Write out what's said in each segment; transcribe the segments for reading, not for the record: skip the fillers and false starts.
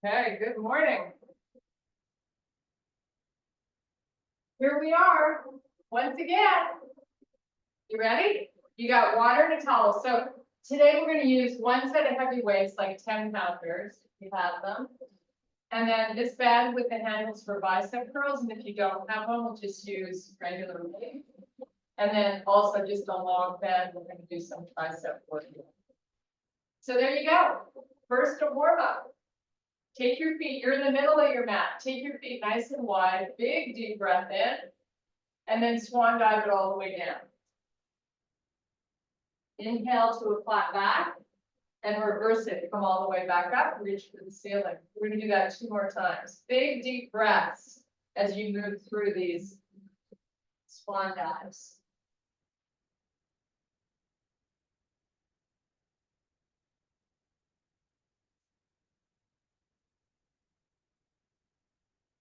Okay, good morning. Here we are, once again. You ready? You got water and a towel. So today we're going to use one set of heavy weights, like 10-pounders, if you have them. And then this bag with the handles for bicep curls. And if you don't have them, we'll just use regular weight. And then also just a long band, we're going to do some tricep work. So there you go. First, a warm up. Take your feet, you're in the middle of your mat. Take your feet nice and wide, big deep breath in, and then swan dive it all the way down. Inhale to a flat back, and reverse it. Come all the way back up, reach for the ceiling. We're gonna do that 2 more times. Big deep breaths as you move through these swan dives.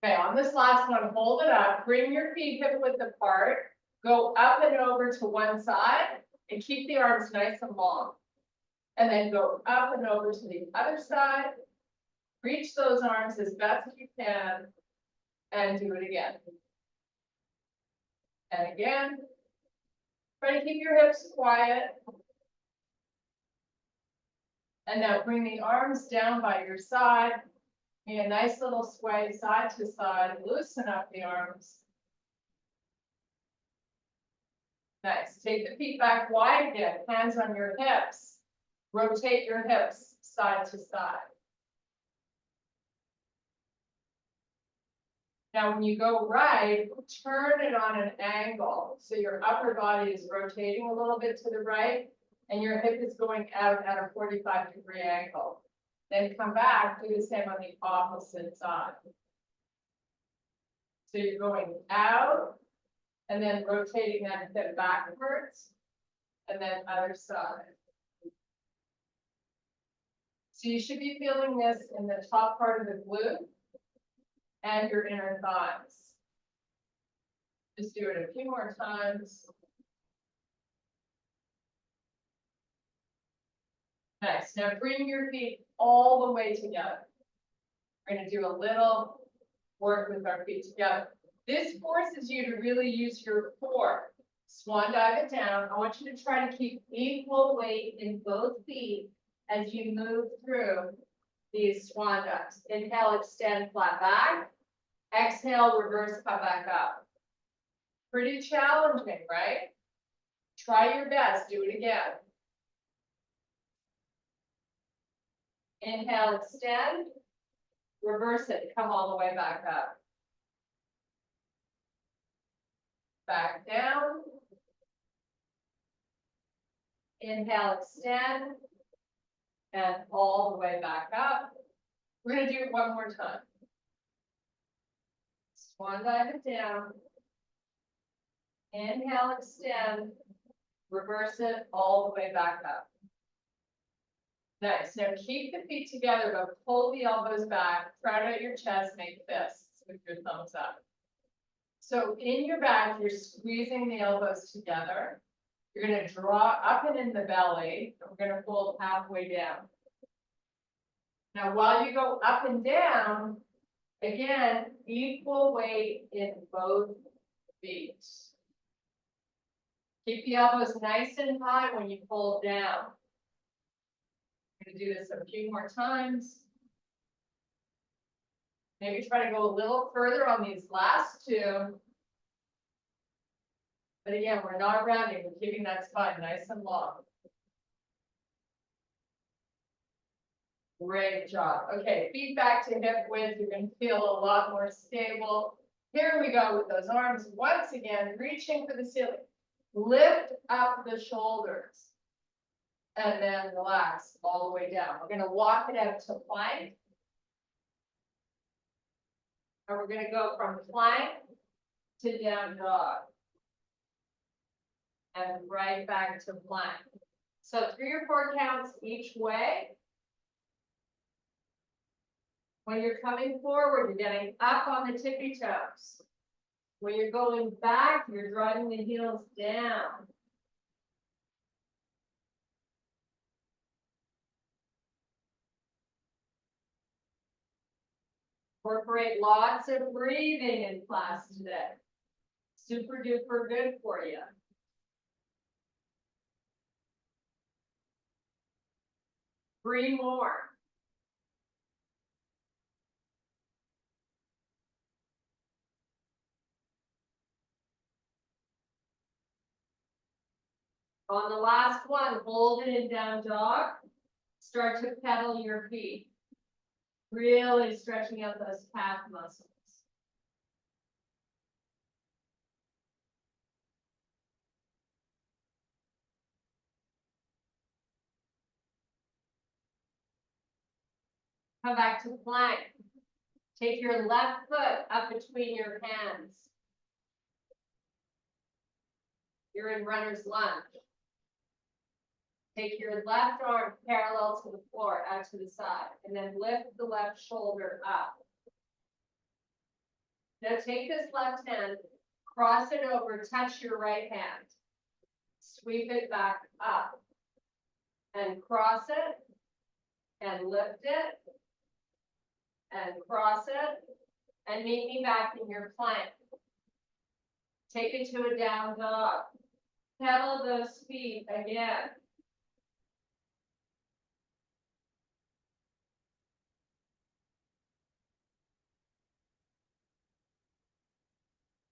Okay, on this last one, hold it up, bring your feet hip width apart, go up and over to one side, and keep the arms nice and long. And then go up and over to the other side, reach those arms as best as you can, and do it again. And again, try to keep your hips quiet. And now bring the arms down by your side. Make a nice little sway side to side, loosen up the arms. Nice, take the feet back wide again, hands on your hips. Rotate your hips side to side. Now, when you go right, turn it on an angle. So your upper body is rotating a little bit to the right, and your hip is going out at a 45-degree angle. Then come back, do the same on the opposite side. So you're going out, and then rotating that hip backwards, and then other side. So you should be feeling this in the top part of the glute and your inner thighs. Just do it a few more times. Nice. Now bring your feet all the way together. We're going to do a little work with our feet together. This forces you to really use your core. Swan dive it down. I want you to try to keep equal weight in both feet as you move through these swan dives. Inhale, extend, flat back. Exhale, reverse, come back up. Pretty challenging, right? Try your best, do it again. Inhale, extend, reverse it, come all the way back up. Back down. Inhale, extend, and all the way back up. We're going to do it one more time. Swan dive it down. Inhale, extend, reverse it all the way back up. Nice. Now keep the feet together, but pull the elbows back, crowd out your chest, make fists with your thumbs up. So in your back, you're squeezing the elbows together. You're going to draw up and in the belly. We're going to fold halfway down. Now, while you go up and down, again, equal weight in both feet. Keep the elbows nice and high when you fold down. I'm going to do this a few more times. Maybe try to go a little further on these last 2. But again, we're not rounding, we're keeping that spine nice and long. Great job. Okay, feet back to hip width. You're going to feel a lot more stable. Here we go with those arms. Once again, reaching for the ceiling. Lift up the shoulders. And then relax all the way down. We're going to walk it out to plank. And we're going to go from plank to down dog. And right back to plank. So 3 or 4 counts each way. When you're coming forward, you're getting up on the tippy toes. When you're going back, you're driving the heels down. Incorporate lots of breathing in class today. Super duper good for you. Three more. On the last one, hold it in down dog. Start to pedal your feet. Really stretching out those calf muscles. Come back to plank. Take your left foot up between your hands. You're in runner's lunge. Take your left arm parallel to the floor, out to the side, and then lift the left shoulder up. Now take this left hand, cross it over, touch your right hand. Sweep it back up. And cross it, and lift it, and cross it, and meet me back in your plank. Take it to a down dog. Pedal those feet again.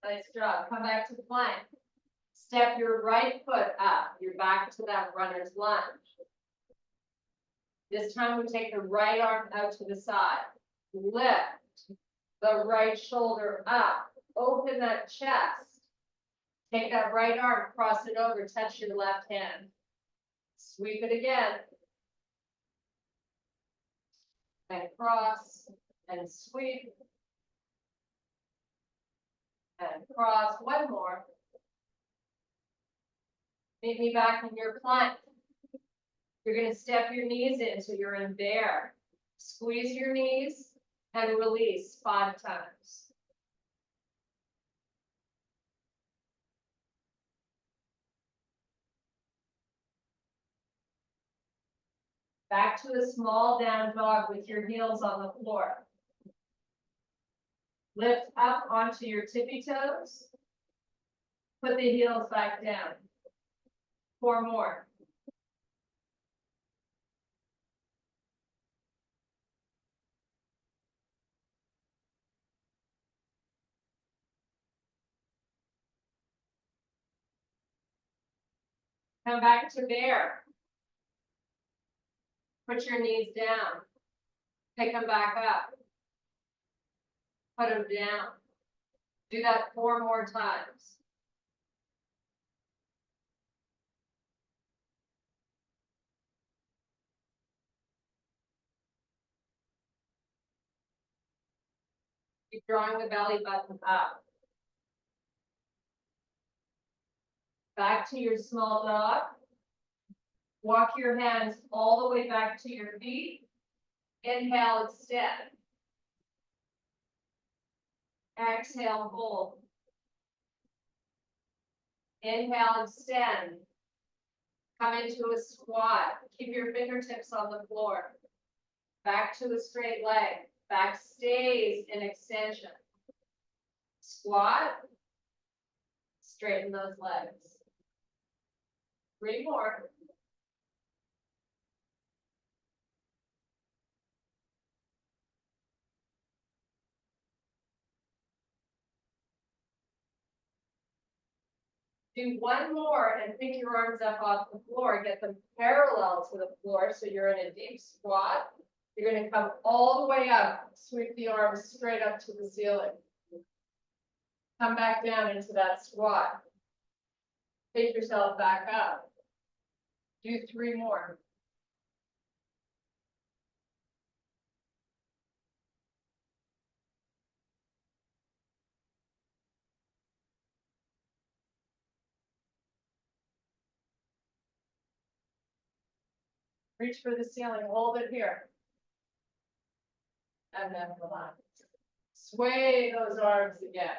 Nice job. Come back to plank. Step your right foot up. You're back to that runner's lunge. This time we take the right arm out to the side. Lift the right shoulder up. Open that chest. Take that right arm, cross it over, touch your left hand. Sweep it again. And cross, and sweep. And cross, one more. Meet me back in your plank. You're gonna step your knees in so you're in bear. Squeeze your knees and release 5 times. Back to a small down dog with your heels on the floor. Lift up onto your tippy toes. Put the heels back down. 4 more. Come back to bear. Put your knees down. Pick them back up. Put them down. Do that 4 more times. Keep drawing the belly button up. Back to your small dog. Walk your hands all the way back to your feet. Inhale, extend. Exhale, hold. Inhale, extend. Come into a squat. Keep your fingertips on the floor. Back to a straight leg. Back stays in extension. Squat. Straighten those legs. 3 more. Do 1 more and pick your arms up off the floor. Get them parallel to the floor so you're in a deep squat. You're going to come all the way up. Sweep the arms straight up to the ceiling. Come back down into that squat. Pick yourself back up. Do 3 more. Reach for the ceiling, hold it here. And then relax. Sway those arms again.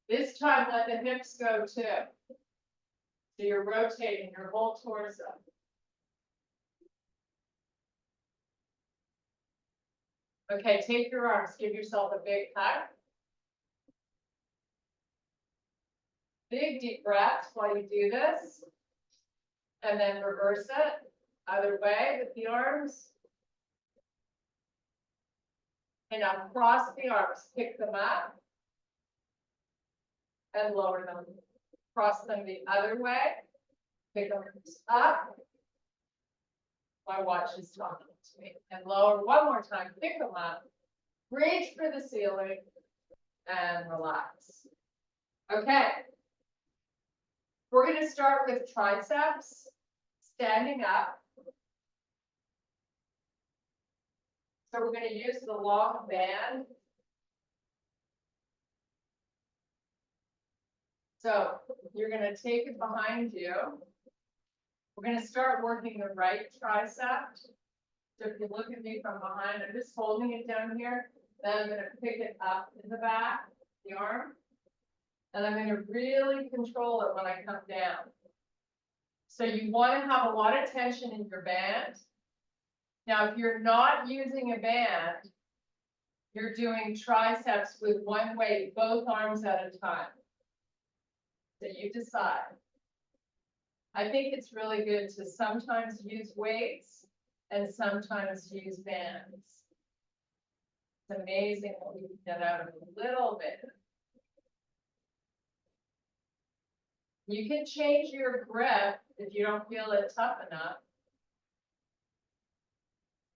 This time let the hips go too. So you're rotating your whole torso. Okay, take your arms, give yourself a big hug. Big deep breaths while you do this. And then reverse it, other way with the arms. And now cross the arms, pick them up. And lower them. Cross them the other way. Pick them up. My watch is talking to me. And lower one more time, pick them up. Reach for the ceiling. And relax. Okay. We're going to start with triceps, standing up. So we're going to use the long band. So you're going to take it behind you. We're going to start working the right tricep. So if you look at me from behind, I'm just holding it down here. Then I'm going to pick it up in the back, the arm. And I'm going to really control it when I come down. So you want to have a lot of tension in your band. Now, if you're not using a band, you're doing triceps with one weight, both arms at a time. So you decide. I think it's really good to sometimes use weights and sometimes use bands. It's amazing what we can get out of a little bit. You can change your grip if you don't feel it tough enough.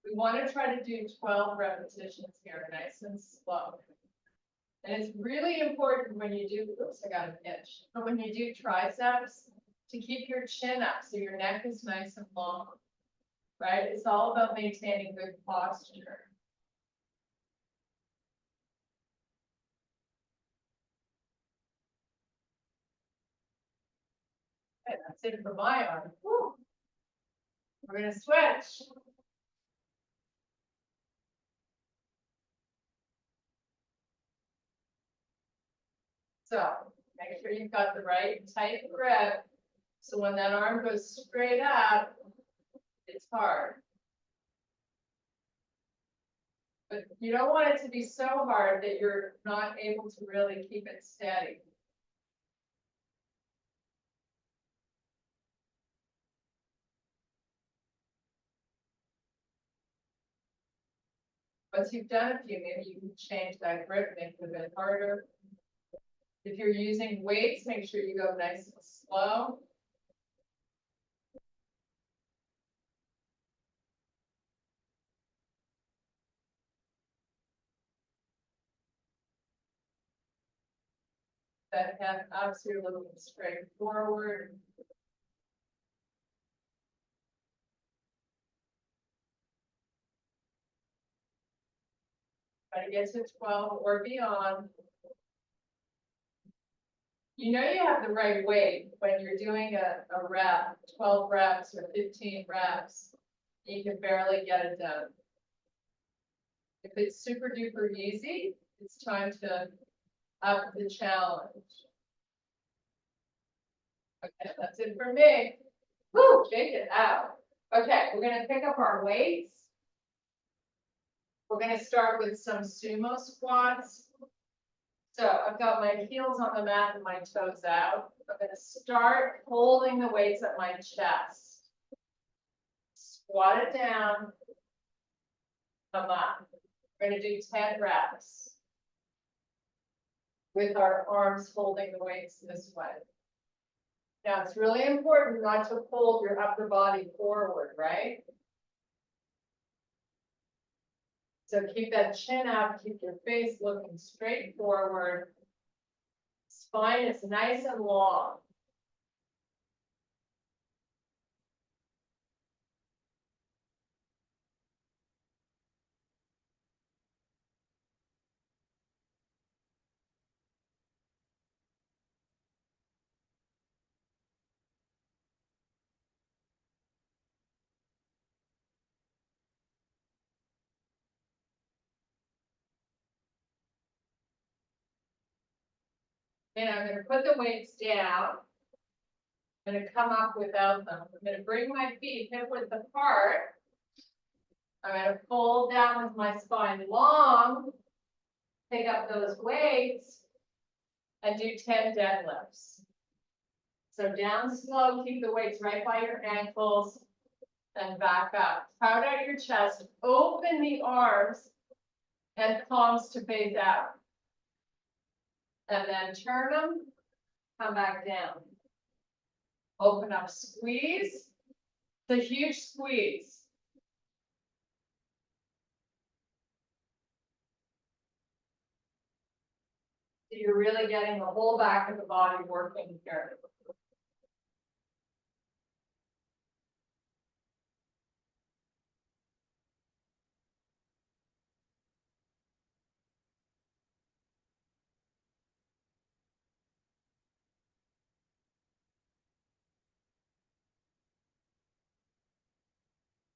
We want to try to do 12 repetitions here, nice and slow. And it's really important when you do, oops, I got a itch. But when you do triceps, to keep your chin up so your neck is nice and long, right? It's all about maintaining good posture. Okay, that's it for my arm. Woo. We're going to switch. So make sure you've got the right tight grip. So when that arm goes straight up, it's hard. But you don't want it to be so hard that you're not able to really keep it steady. Once you've done a few, maybe you can change that grip, make it a bit harder. If you're using weights, make sure you go nice and slow. That hand up so you're looking straight forward. Try to get to 12 or beyond. You know you have the right weight when you're doing a rep, 12 reps or 15 reps, you can barely get it done. If it's super duper easy, it's time to up the challenge. Okay, that's it for me. Woo, shake it out. Okay, we're gonna pick up our weights. We're gonna start with some sumo squats. So I've got my heels on the mat and my toes out. I'm going to start holding the weights at my chest. Squat it down. Come up. We're going to do 10 reps with our arms holding the weights this way. Now it's really important not to pull your upper body forward, right? So keep that chin up, keep your face looking straight forward. Spine is nice and long. And I'm going to put the weights down. I'm going to come up without them. I'm going to bring my feet hip width apart. I'm gonna fold down with my spine long, pick up those weights, and do 10 deadlifts. So down slow, keep the weights right by your ankles, and back up. Proud out your chest, open the arms, and palms to face out. And then turn them, come back down. Open up, squeeze. It's a huge squeeze. So you're really getting the whole back of the body working here.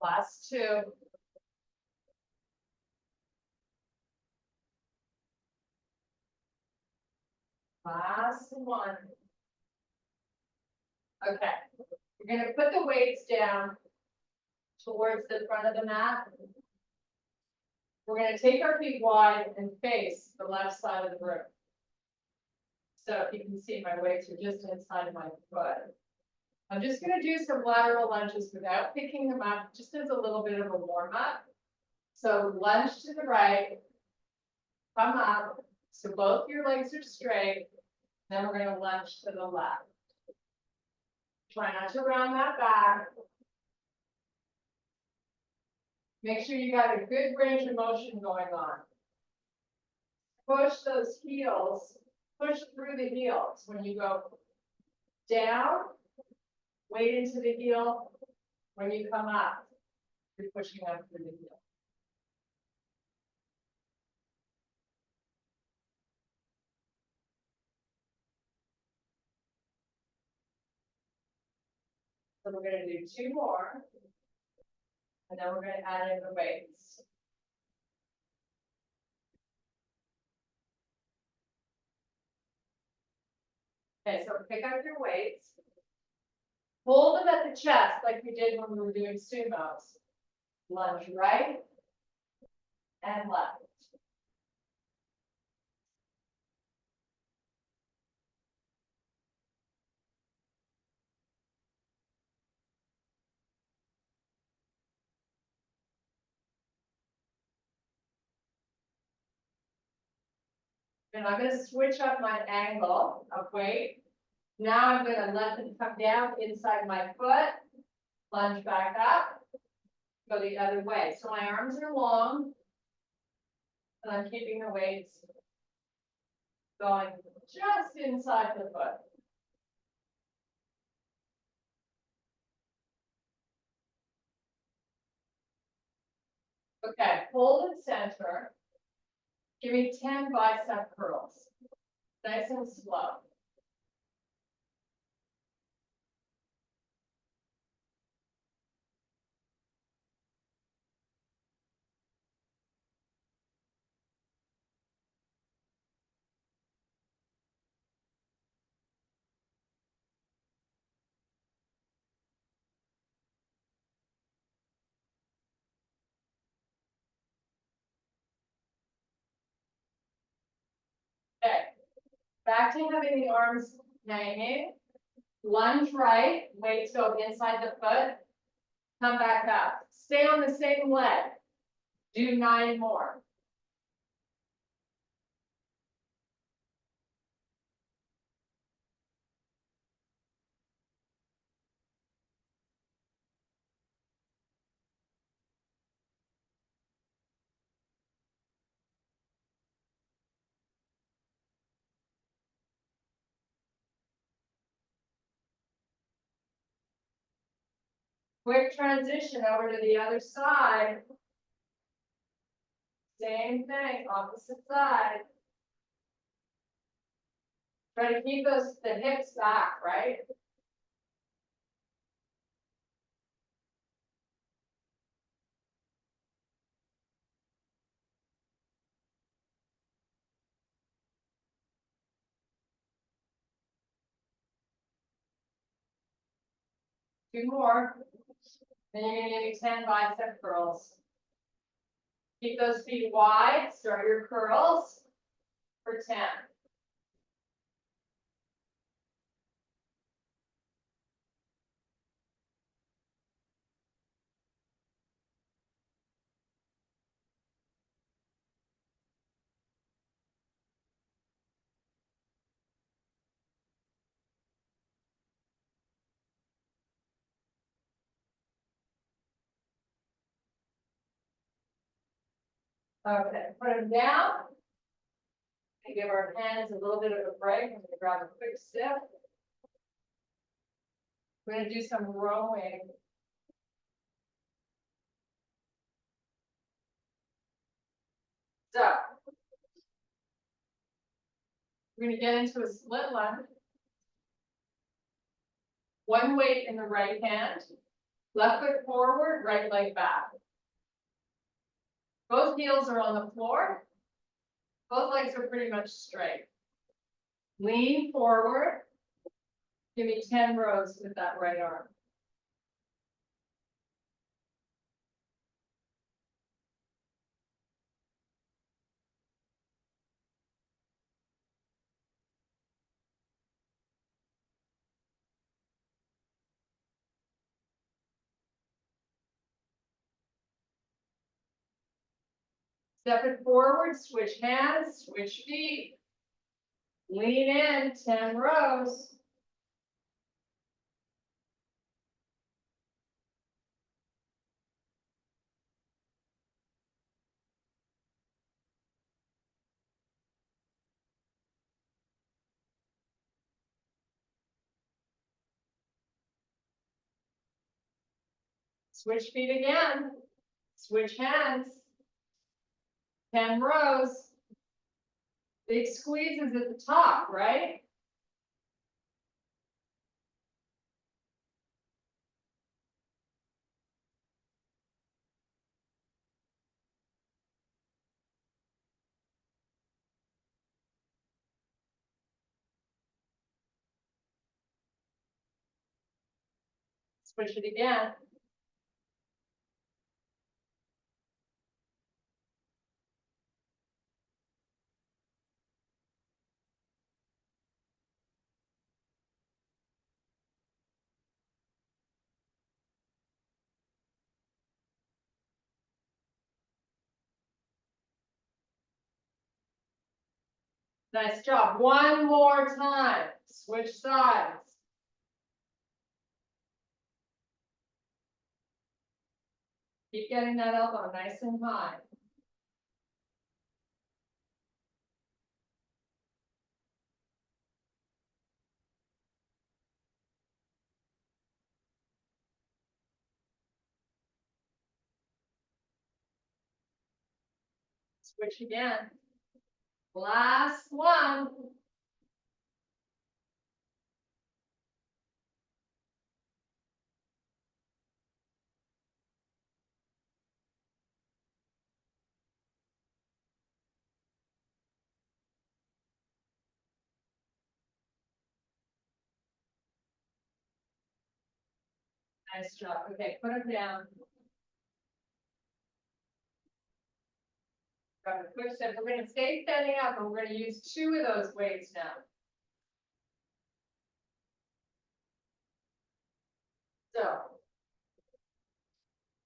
Last two. Last one. Okay, you're gonna put the weights down towards the front of the mat. We're gonna take our feet wide and face the left side of the room. So if you can see, my weights are just inside of my foot. I'm just gonna do some lateral lunges without picking them up, just as a little bit of a warm up. So lunge to the right, come up, so both your legs are straight. Then we're gonna lunge to the left. Try not to round that back. Make sure you got a good range of motion going on. Push those heels, push through the heels when you go down, weight into the heel. When you come up, you're pushing up through the heel. So we're gonna do two more, and then we're gonna add in the weights. Okay, so pick up your weights. Hold them at the chest like we did when we were doing sumos. Lunge right and left. And I'm going to switch up my angle of weight. Now I'm going to let them come down inside my foot, lunge back up, go the other way. So my arms are long, and I'm keeping the weights going just inside the foot. Okay, hold and center. Give me 10 bicep curls. Nice and slow. Okay, back to having the arms hanging. Lunge right, weights go inside the foot. Come back up. Stay on the same leg. Do 9 more. Quick transition over to the other side. Same thing, opposite side. Try to keep the hips back, right? Two more. Then you're gonna give me 10 bicep curls. Keep those feet wide, start your curls for 10. Okay, put them down. And give our hands a little bit of a break. I'm going to grab a quick sip. We're going to do some rowing. So, we're going to get into a split lunge. One weight in the right hand, left foot forward, right leg back. Both heels are on the floor. Both legs are pretty much straight. Lean forward. Give me 10 rows with that right arm. Step it forward, switch hands, switch feet. Lean in, 10 rows. Switch feet again. Switch hands. 10 rows. Big squeezes at the top, right? Switch it again. Nice job. One more time. Switch sides. Keep getting that elbow nice and high. Switch again. Last one. Nice job. Okay, put them down. Grab a quick step. We're going to stay standing up and we're going to use 2 of those weights now. So,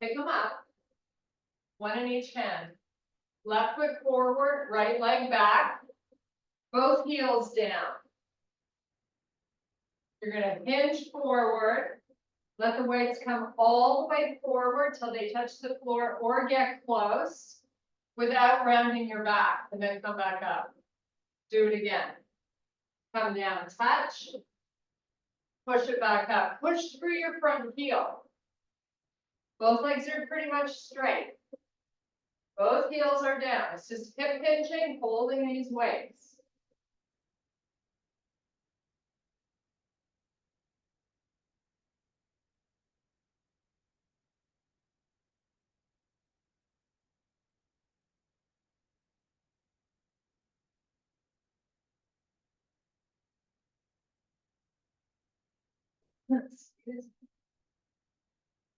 pick them up. One in each hand. Left foot forward, right leg back. Both heels down. You're going to hinge forward. Let the weights come all the way forward till they touch the floor or get close without rounding your back, and then come back up. Do it again. Come down, touch. Push it back up. Push through your front heel. Both legs are pretty much straight. Both heels are down. It's just hip hinging, holding these weights.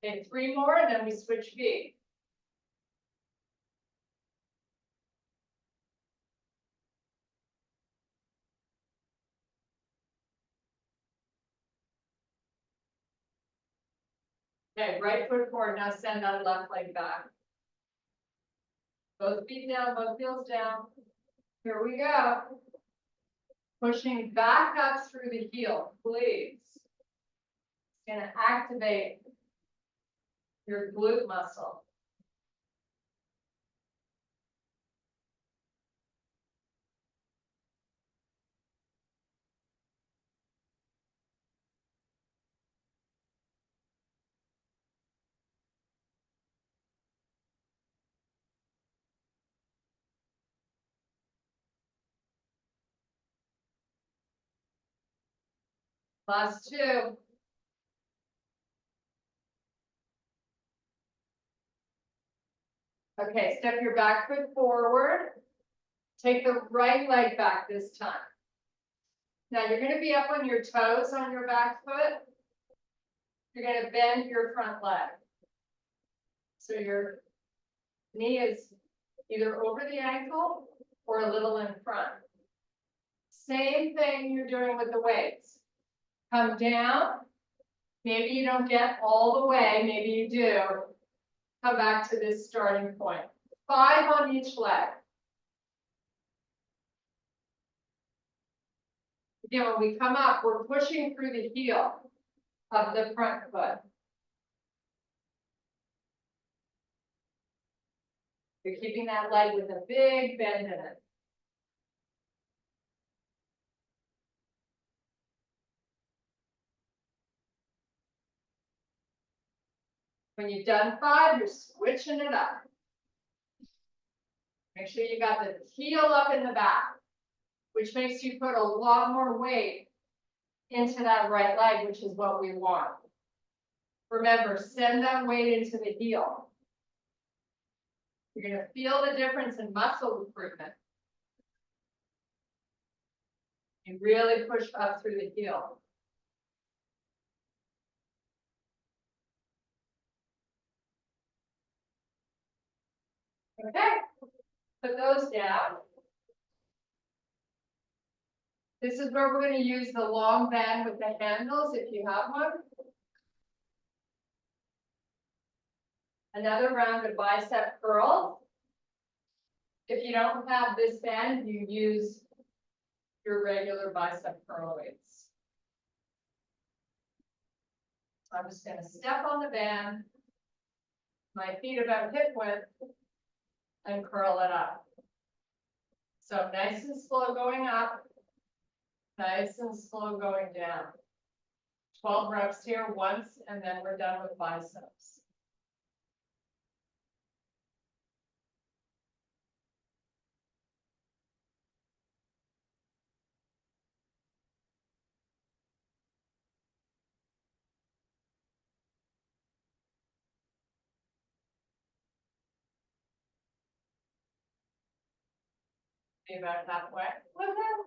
Okay, 3 more, and then we switch feet. Okay, right foot forward, now send that left leg back. Both feet down, both heels down. Here we go. Pushing back up through the heel, please. It's gonna activate your glute muscle. Last two. Okay, step your back foot forward. Take the right leg back this time. Now you're gonna be up on your toes on your back foot. You're gonna bend your front leg. So your knee is either over the ankle or a little in front. Same thing you're doing with the weights. Come down. Maybe you don't get all the way, maybe you do. Come back to this starting point. 5 on each leg. Again, when we come up, we're pushing through the heel of the front foot. You're keeping that leg with a big bend in it. When you've done 5, you're switching it up. Make sure you got the heel up in the back, which makes you put a lot more weight into that right leg, which is what we want. Remember, send that weight into the heel. You're going to feel the difference in muscle improvement. You really push up through the heel. Okay, put those down. This is where we're going to use the long band with the handles if you have one. Another round of bicep curls. If you don't have this band, you use your regular bicep curl weights. So I'm just going to step on the band, my feet about hip width, and curl it up. So nice and slow going up, nice and slow going down. 12 reps here once, and then we're done with biceps. Be about halfway. Woohoo!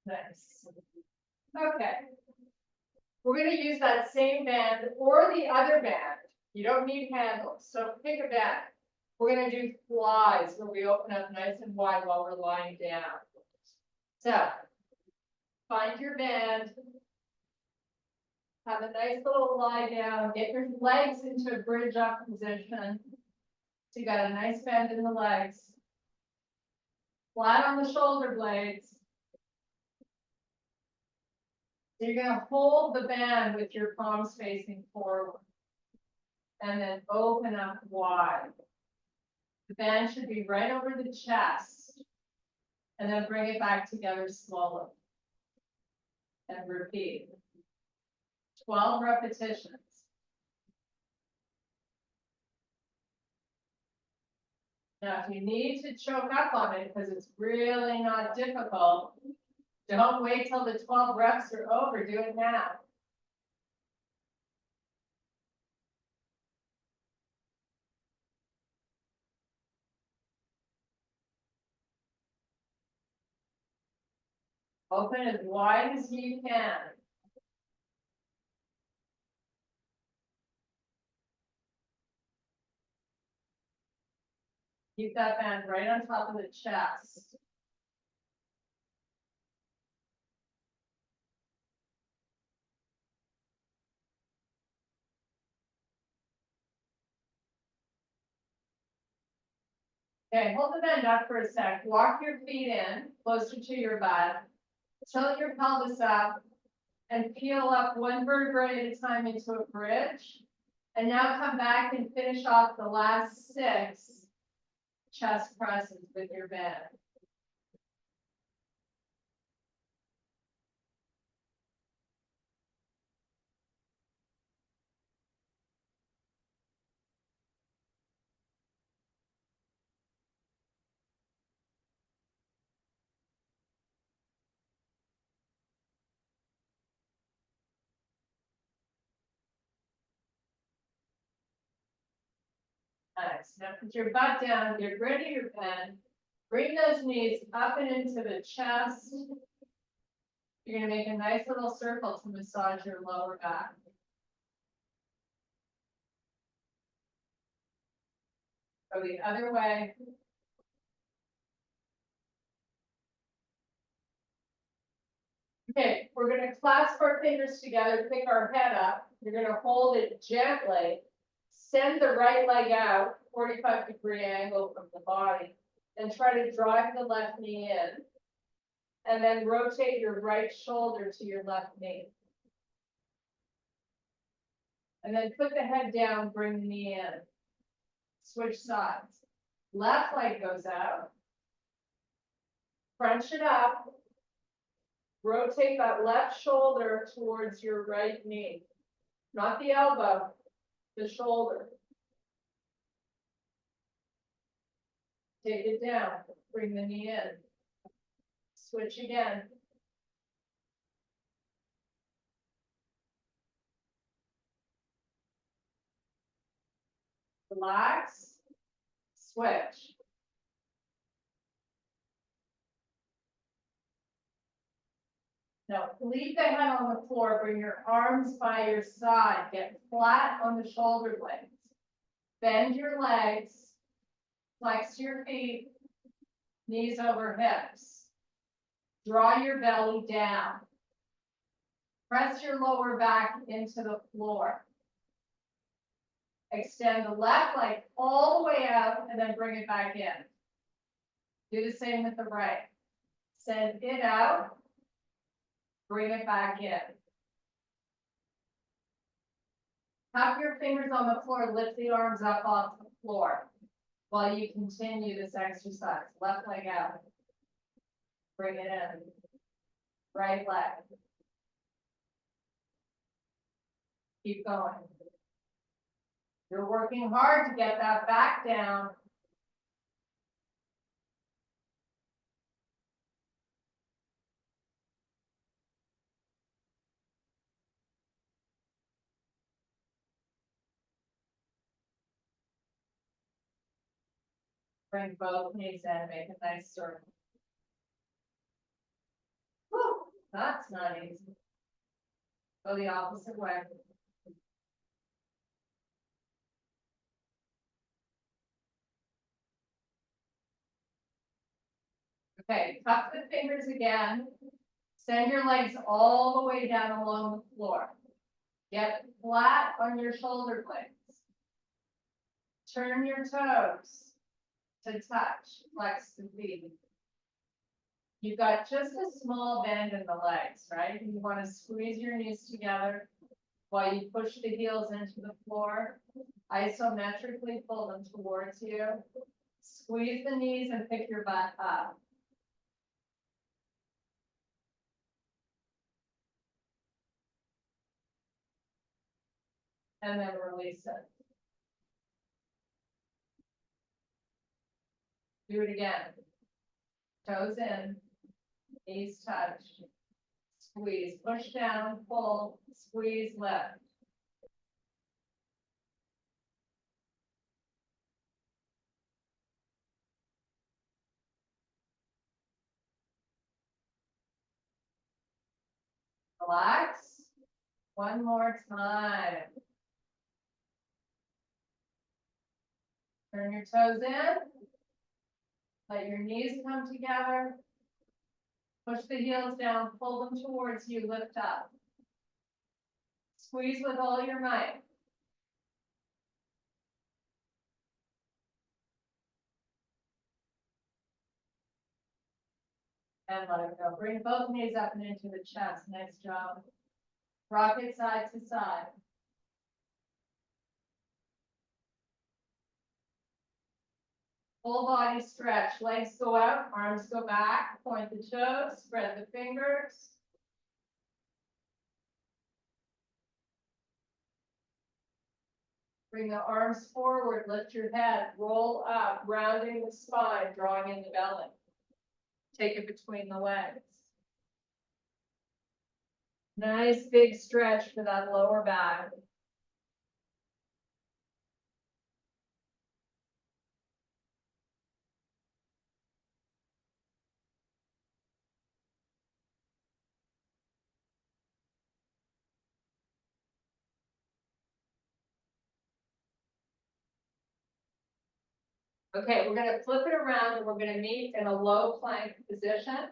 Nice. Okay. We're going to use that same band or the other band. You don't need handles, so pick a band. We're going to do flies where we open up nice and wide while we're lying down. So, find your band. Have a nice little lie down. Get your legs into a bridge up position. So you got a nice bend in the legs. Flat on the shoulder blades. So you're going to hold the band with your palms facing forward. And then open up wide. The band should be right over the chest. And then bring it back together slowly. And repeat. 12 repetitions. Now, if you need to choke up on it because it's really not difficult, don't wait till the 12 reps are over. Do it now. Open as wide as you can. Keep that band right on top of the chest. Okay, hold the band up for a sec. Walk your feet in closer to your butt. Tilt your pelvis up and peel up one vertebrae at a time into a bridge. And now come back and finish off the last 6 chest presses with your band. Nice. Now put your butt down, get rid of your bend. Bring those knees up and into the chest. You're gonna make a nice little circle to massage your lower back. Go the other way. Okay, we're gonna clasp our fingers together, pick our head up. You're gonna hold it gently. Send the right leg out, 45-degree angle from the body, and try to drive the left knee in. And then rotate your right shoulder to your left knee. And then put the head down, bring the knee in. Switch sides. Left leg goes out. Crunch it up. Rotate that left shoulder towards your right knee. Not the elbow, the shoulder. Take it down, bring the knee in. Switch again. Relax, switch. Now, leave the head on the floor, bring your arms by your side, get flat on the shoulder blades. Bend your legs, flex your feet, knees over hips. Draw your belly down. Press your lower back into the floor. Extend the left leg all the way out and then bring it back in. Do the same with the right. Send it out, bring it back in. Tap your fingers on the floor, lift the arms up off the floor while you continue this exercise. Left leg out, bring it in. Right leg. Keep going. You're working hard to get that back down. Bring both knees in, make a nice circle. Whew, that's not easy. Go the opposite way. Okay, tuck the fingers again. Send your legs all the way down along the floor. Get flat on your shoulder blades. Turn your toes to touch, flex the feet. You've got just a small bend in the legs, right? You want to squeeze your knees together while you push the heels into the floor. Isometrically pull them towards you. Squeeze the knees and pick your butt up. And then release it. Do it again. Toes in, knees touch. Squeeze, push down, pull, squeeze, lift. Relax. One more time. Turn your toes in. Let your knees come together. Push the heels down, pull them towards you, lift up. Squeeze with all your might. And let it go. Bring both knees up and into the chest. Nice job. Rock it side to side. Full body stretch. Legs go out, arms go back. Point the toes, spread the fingers. Bring the arms forward, lift your head, roll up, rounding the spine, drawing in the belly. Take it between the legs. Nice big stretch for that lower back. Okay, we're gonna flip it around and we're gonna meet in a low plank position.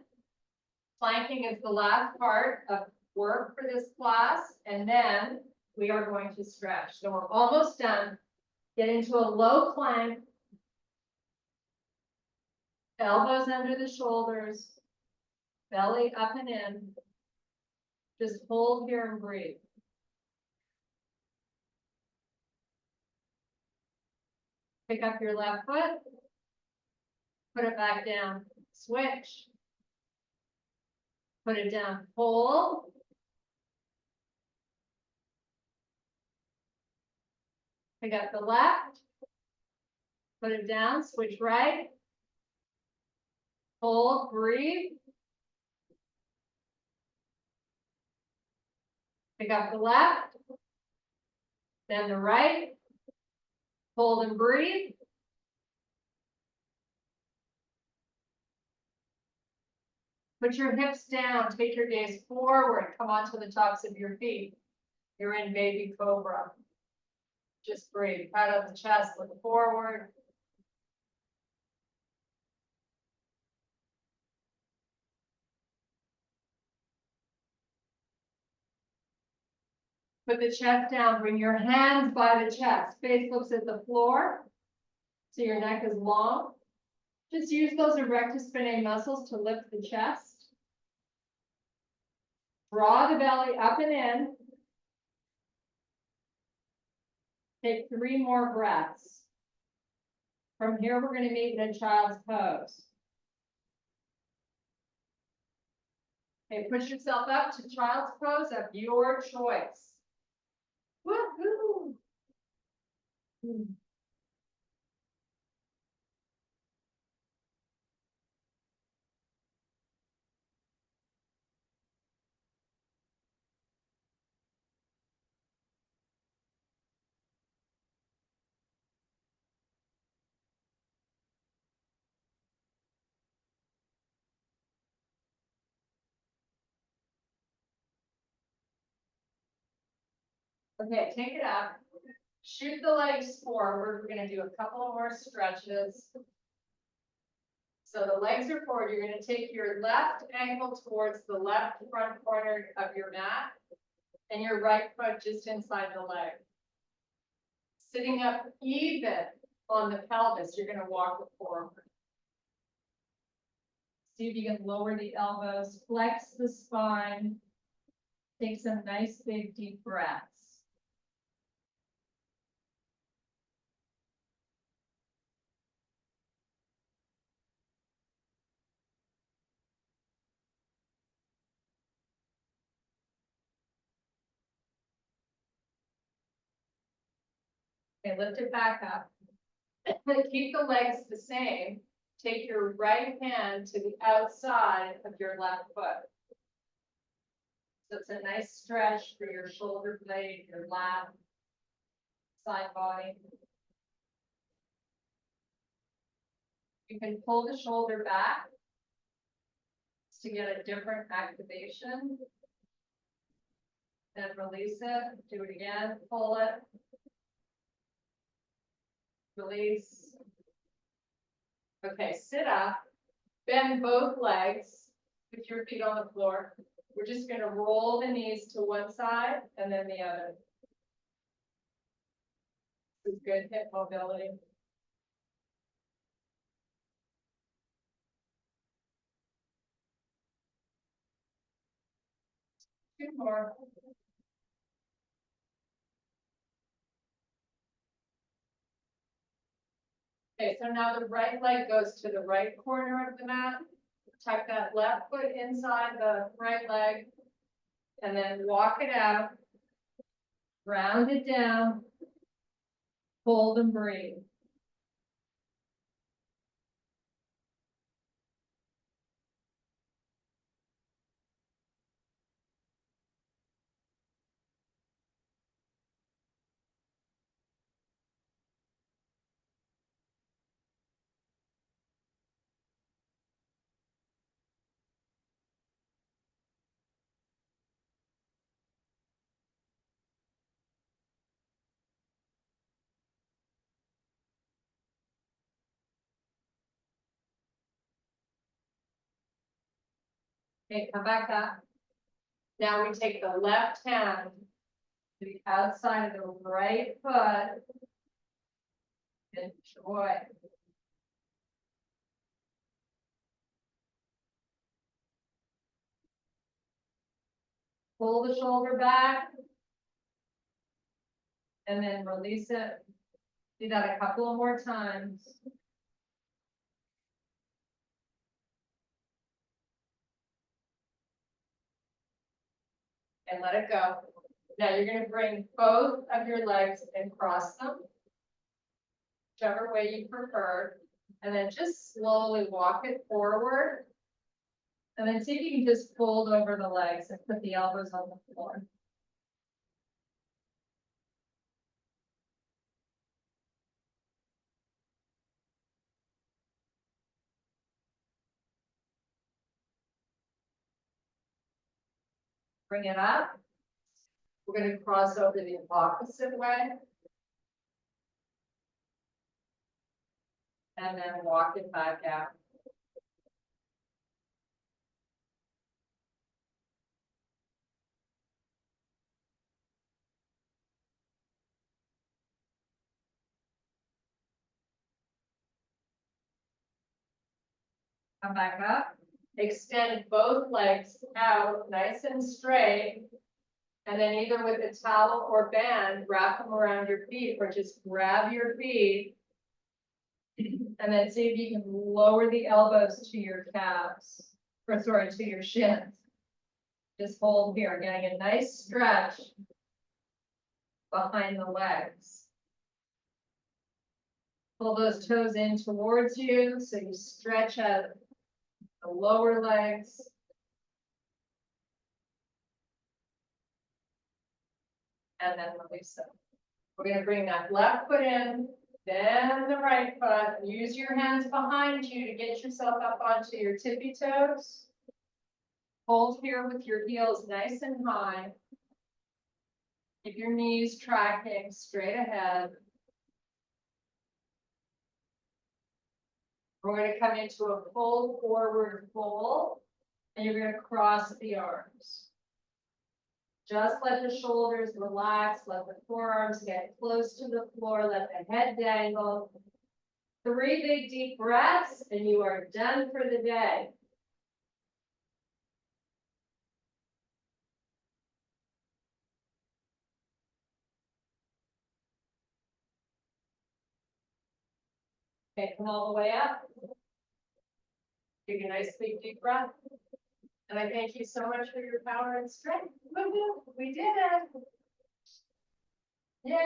Planking is the last part of work for this class, and then we are going to stretch. So we're almost done. Get into a low plank. Elbows under the shoulders, belly up and in. Just hold here and breathe. Pick up your left foot, put it back down, switch. Put it down, hold. Pick up the left, put it down, switch right. Hold, breathe. Pick up the left, then the right. Hold and breathe. Put your hips down, take your gaze forward, come onto the tops of your feet. You're in baby cobra. Just breathe, pat out the chest, look forward. Put the chest down, bring your hands by the chest. Face looks at the floor, so your neck is long. Just use those erector spinae muscles to lift the chest. Draw the belly up and in. Take 3 more breaths. From here, we're going to meet in a child's pose. Okay, push yourself up to child's pose of your choice. Woohoo! Okay, take it up. Shoot the legs forward. We're going to do a couple more stretches. So the legs are forward. You're going to take your left ankle towards the left front corner of your mat and your right foot just inside the leg. Sitting up even on the pelvis, you're going to walk forward. See if you can lower the elbows, flex the spine. Take some nice big deep breaths. Okay, lift it back up. Keep the legs the same. Take your right hand to the outside of your left foot. So it's a nice stretch for your shoulder blade, your lat, side body. You can pull the shoulder back to get a different activation. then release it, do it again, pull it. Release. Okay, sit up, bend both legs, put your feet on the floor. We're just gonna roll the knees to one side and then the other. This is good hip mobility. Two more. Okay, so now the right leg goes to the right corner of the mat. Tuck that left foot inside the right leg. And then walk it out. Round it down. Hold and breathe. Okay, come back up. Now we take the left hand to the outside of the right foot. Enjoy. Pull the shoulder back. And then release it. Do that a couple of more times. And let it go. Now you're going to bring both of your legs and cross them, whichever way you prefer, and then just slowly walk it forward. And then see if you can just fold over the legs and put the elbows on the floor. Bring it up. We're going to cross over the opposite way. And then walk it back out. Come back up. Extend both legs out nice and straight. And then either with a towel or band, wrap them around your feet or just grab your feet. And then see if you can lower the elbows to your calves, or sorry, to your shins. Just hold here, getting a nice stretch behind the legs. Pull those toes in towards you so you stretch out the lower legs. And then release them. We're going to bring that left foot in, then the right foot. Use your hands behind you to get yourself up onto your tippy toes. Hold here with your heels nice and high. Keep your knees tracking straight ahead. We're going to come into a full forward fold, and you're going to cross the arms. Just let the shoulders relax, let the forearms get close to the floor, let the head dangle. 3 big deep breaths, and you are done for the day. Okay, come all the way up. Take a nice big deep breath. And I thank you so much for your power and strength. Woo-hoo, we did it. Yay.